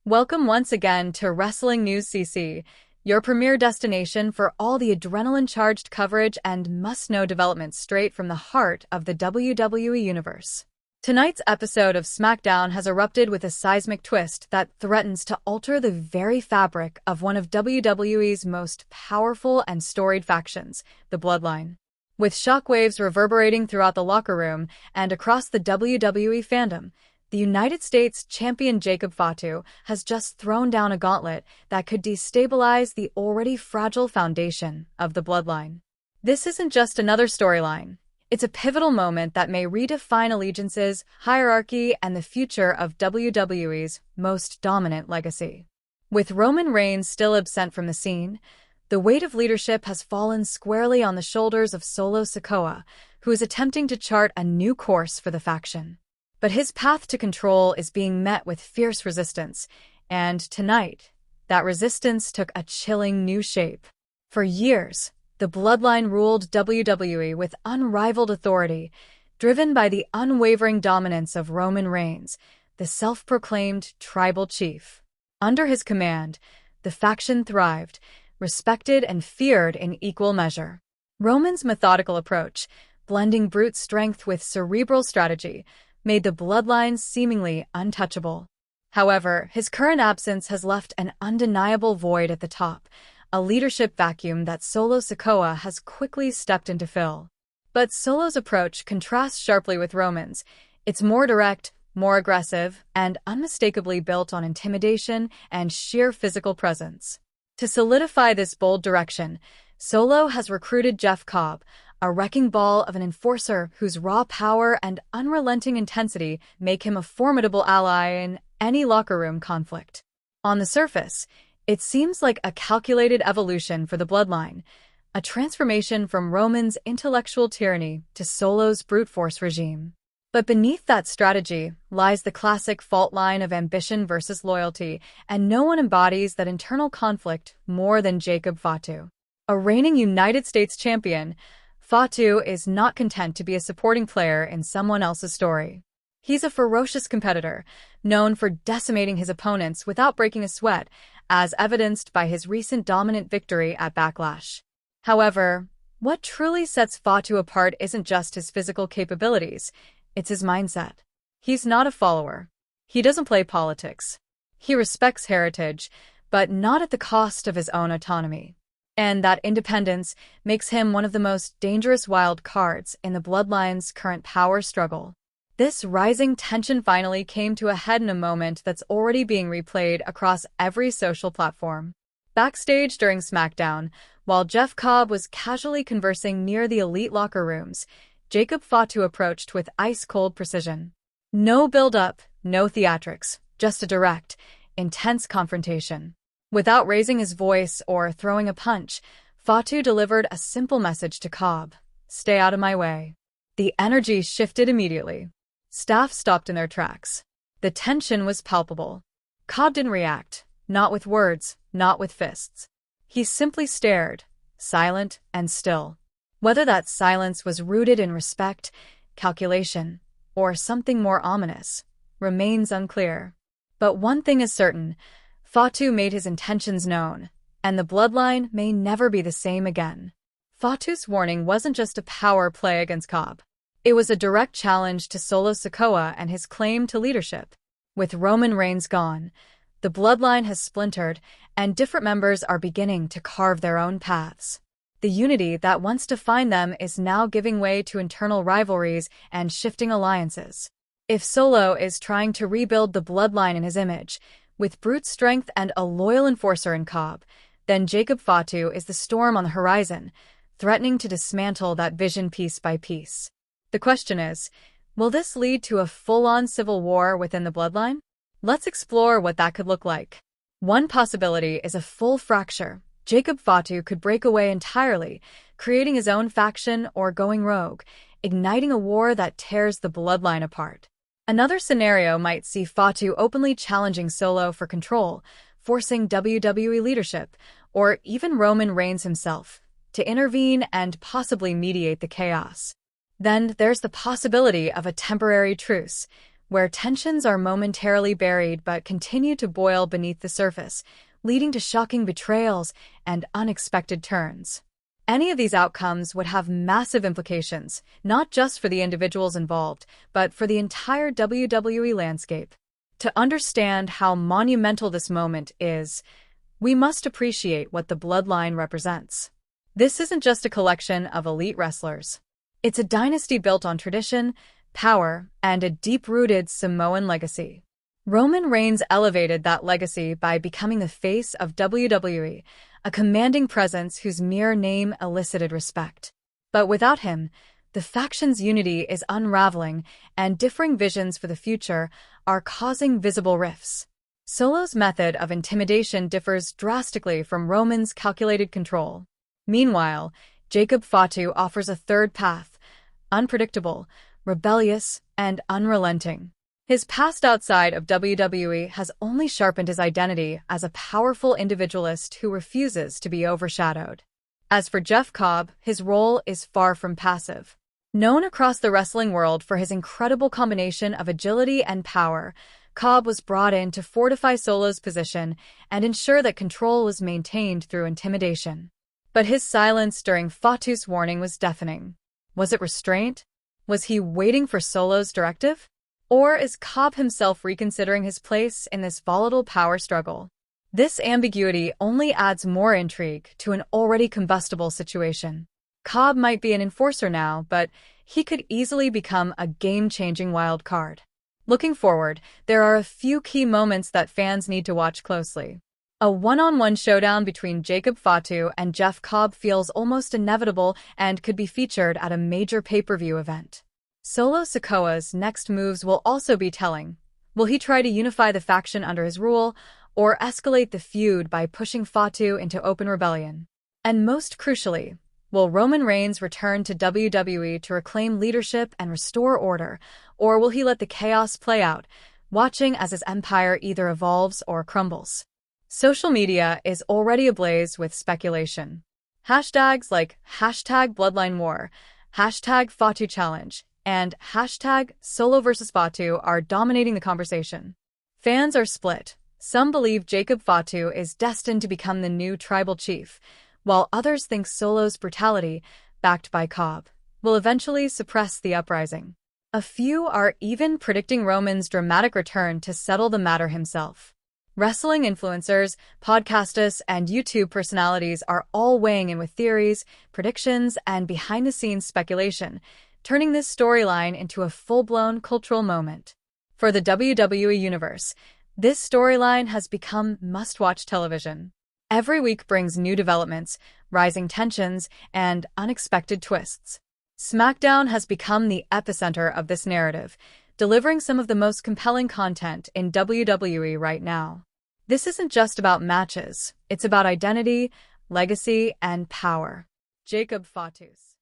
Welcome once again to Wrestling News CC, your premier destination for all the adrenaline-charged coverage and must-know developments straight from the heart of the WWE Universe. Tonight's episode of SmackDown has erupted with a seismic twist that threatens to alter the very fabric of one of WWE's most powerful and storied factions, the Bloodline. With shockwaves reverberating throughout the locker room and across the WWE fandom, the United States champion Jacob Fatu has just thrown down a gauntlet that could destabilize the already fragile foundation of the Bloodline. This isn't just another storyline. It's a pivotal moment that may redefine allegiances, hierarchy, and the future of WWE's most dominant legacy. With Roman Reigns still absent from the scene, the weight of leadership has fallen squarely on the shoulders of Solo Sikoa, who is attempting to chart a new course for the faction. But his path to control is being met with fierce resistance, and tonight, that resistance took a chilling new shape. For years, the Bloodline ruled WWE with unrivaled authority, driven by the unwavering dominance of Roman Reigns, the self-proclaimed tribal chief. Under his command, the faction thrived, respected and feared in equal measure. Roman's methodical approach, blending brute strength with cerebral strategy, made the Bloodline seemingly untouchable. However, his current absence has left an undeniable void at the top, a leadership vacuum that Solo Sikoa has quickly stepped in to fill. But Solo's approach contrasts sharply with Roman's. It's more direct, more aggressive, and unmistakably built on intimidation and sheer physical presence. To solidify this bold direction, Solo has recruited Cobb, a wrecking ball of an enforcer whose raw power and unrelenting intensity make him a formidable ally in any locker room conflict. On the surface, it seems like a calculated evolution for the Bloodline, a transformation from Roman's intellectual tyranny to Solo's brute force regime. But beneath that strategy lies the classic fault line of ambition versus loyalty, and no one embodies that internal conflict more than Jacob Fatu. A reigning United States champion, Fatu is not content to be a supporting player in someone else's story. He's a ferocious competitor, known for decimating his opponents without breaking a sweat, as evidenced by his recent dominant victory at Backlash. However, what truly sets Fatu apart isn't just his physical capabilities, it's his mindset. He's not a follower. He doesn't play politics. He respects heritage, but not at the cost of his own autonomy. And that independence makes him one of the most dangerous wild cards in the Bloodline's current power struggle. This rising tension finally came to a head in a moment that's already being replayed across every social platform. Backstage during SmackDown, while Cobb was casually conversing near the elite locker rooms, Jacob Fatu approached with ice-cold precision. No build-up, no theatrics, just a direct, intense confrontation. Without raising his voice or throwing a punch, Fatu delivered a simple message to Cobb: "Stay out of my way." The energy shifted immediately. Staff stopped in their tracks. The tension was palpable. Cobb didn't react, not with words, not with fists. He simply stared, silent and still. Whether that silence was rooted in respect, calculation, or something more ominous, remains unclear. But one thing is certain: Fatu made his intentions known, and the Bloodline may never be the same again. Fatu's warning wasn't just a power play against Cobb. It was a direct challenge to Solo Sikoa and his claim to leadership. With Roman Reigns gone, the Bloodline has splintered, and different members are beginning to carve their own paths. The unity that once defined them is now giving way to internal rivalries and shifting alliances. If Solo is trying to rebuild the Bloodline in his image, with brute strength and a loyal enforcer in Cobb, then Jacob Fatu is the storm on the horizon, threatening to dismantle that vision piece by piece. The question is, will this lead to a full-on civil war within the Bloodline? Let's explore what that could look like. One possibility is a full fracture. Jacob Fatu could break away entirely, creating his own faction or going rogue, igniting a war that tears the Bloodline apart. Another scenario might see Fatu openly challenging Solo for control, forcing WWE leadership, or even Roman Reigns himself, to intervene and possibly mediate the chaos. Then there's the possibility of a temporary truce, where tensions are momentarily buried but continue to boil beneath the surface, leading to shocking betrayals and unexpected turns. Any of these outcomes would have massive implications, not just for the individuals involved, but for the entire WWE landscape. To understand how monumental this moment is, we must appreciate what the Bloodline represents. This isn't just a collection of elite wrestlers. It's a dynasty built on tradition, power, and a deep-rooted Samoan legacy. Roman Reigns elevated that legacy by becoming the face of WWE, a commanding presence whose mere name elicited respect. But without him, the faction's unity is unraveling, and differing visions for the future are causing visible rifts. Solo's method of intimidation differs drastically from Roman's calculated control. Meanwhile, Jacob Fatu offers a third path, unpredictable, rebellious, and unrelenting. His past outside of WWE has only sharpened his identity as a powerful individualist who refuses to be overshadowed. As for Jeff Cobb, his role is far from passive. Known across the wrestling world for his incredible combination of agility and power, Cobb was brought in to fortify Solo's position and ensure that control was maintained through intimidation. But his silence during Fatu's warning was deafening. Was it restraint? Was he waiting for Solo's directive? Or is Cobb himself reconsidering his place in this volatile power struggle? This ambiguity only adds more intrigue to an already combustible situation. Cobb might be an enforcer now, but he could easily become a game-changing wild card. Looking forward, there are a few key moments that fans need to watch closely. A one-on-one showdown between Jacob Fatu and Jeff Cobb feels almost inevitable and could be featured at a major pay-per-view event. Solo Sikoa's next moves will also be telling. Will he try to unify the faction under his rule, or escalate the feud by pushing Fatu into open rebellion? And most crucially, will Roman Reigns return to WWE to reclaim leadership and restore order, or will he let the chaos play out, watching as his empire either evolves or crumbles? Social media is already ablaze with speculation. Hashtags like #BloodlineWar, #FatuChallenge, and #Solo vs Fatu are dominating the conversation. Fans are split. Some believe Jacob Fatu is destined to become the new tribal chief, while others think Solo's brutality, backed by Cobb, will eventually suppress the uprising. A few are even predicting Roman's dramatic return to settle the matter himself. Wrestling influencers, podcasters, and YouTube personalities are all weighing in with theories, predictions, and behind-the-scenes speculation, turning this storyline into a full-blown cultural moment. For the WWE Universe, this storyline has become must-watch television. Every week brings new developments, rising tensions, and unexpected twists. SmackDown has become the epicenter of this narrative, delivering some of the most compelling content in WWE right now. This isn't just about matches, it's about identity, legacy, and power. Jacob Fatu's